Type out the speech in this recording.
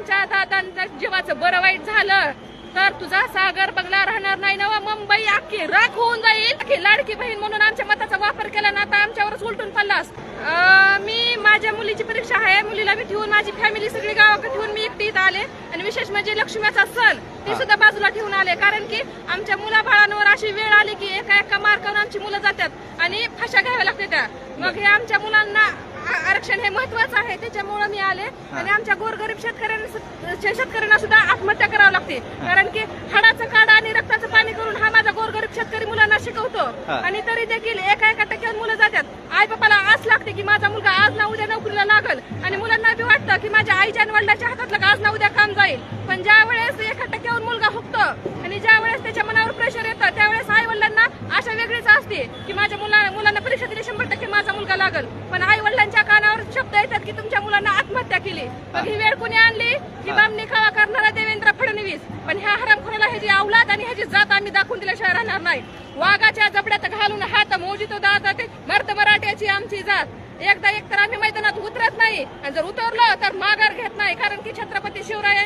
आमच्या दादांचं जीवाचं बरं वाईट झालं तर तुझा सागर बंगला राहणार नाही ना, मुंबई अख्खी राख होऊन जाईल. अख्खी लाडकी बहीण म्हणून आमच्या मताचा वापर केला ना, आता आमच्यावरच उलटून पडलास. मी माझ्या मुलीची परीक्षा आहे, मुलीला मी ठेवून माझी फॅमिली सगळी गावाकडे ठेवून मी एकटी इथं आले आणि विशेष म्हणजे लक्ष्मीचा सण ती सुद्धा बाजूला ठेवून आले. कारण की आमच्या मुलाबाळांवर अशी वेळ आली की एका एका मार्कावर आमची मुलं जातात आणि फाशा घ्याव्या लागते त्या. मग हे आमच्या मुलांना आरक्षण हे महत्वाचं आहे, त्याच्यामुळे मी आले. आणि आमच्या गोरगरीब शेतकऱ्यांना सुद्धा आत्महत्या करावी लागते, कारण की हाडाचं काढा आणि रक्ताचं पाणी करून हा माझा गोरगरीब शेतकरी मुलांना शिकवतो. आणि तरी देखील एका टक्क्यावर मुलं जातात. आई बापाला आस लागते की माझा मुलगा आज ना उद्या नोकरीला लागल आणि मुलांना बी वाटतं की माझ्या आईच्या आणि वडिलांच्या हातातलं आज ना उद्या काम जाईल. पण ज्या वेळेस 1% मुलगा हुकतो आणि ज्या वेळेस त्याच्या मनावर प्रेशर येतं त्यावेळेस आई वडिलांना आशा वेगळीच असते की माझ्या मुलांना परीक्षा दिली 100% माझा मुलगा लागल. पण आई वडिलांच्या कानावर शब्द येतात की तुमच्या मुलांना आत्महत्या केली. मग ही वेळ कोणी आणली की बामणी खावा करणारा देवेंद्र फडणवीस. पण ह्या हरामखोराला ह्याची अवलाद आणि ह्याची जात आम्ही दाखवून दिल्याशिवाय राहणार नाही. वाघाच्या जबड्यात घालून हात मोजितो दात मर्द मराठ्याची आमची जात. एकदा एकतर आम्ही मैदानात उतरत नाही आणि जर उतरलो तर माघार घेत नाही, कारण की छत्रपती शिवराय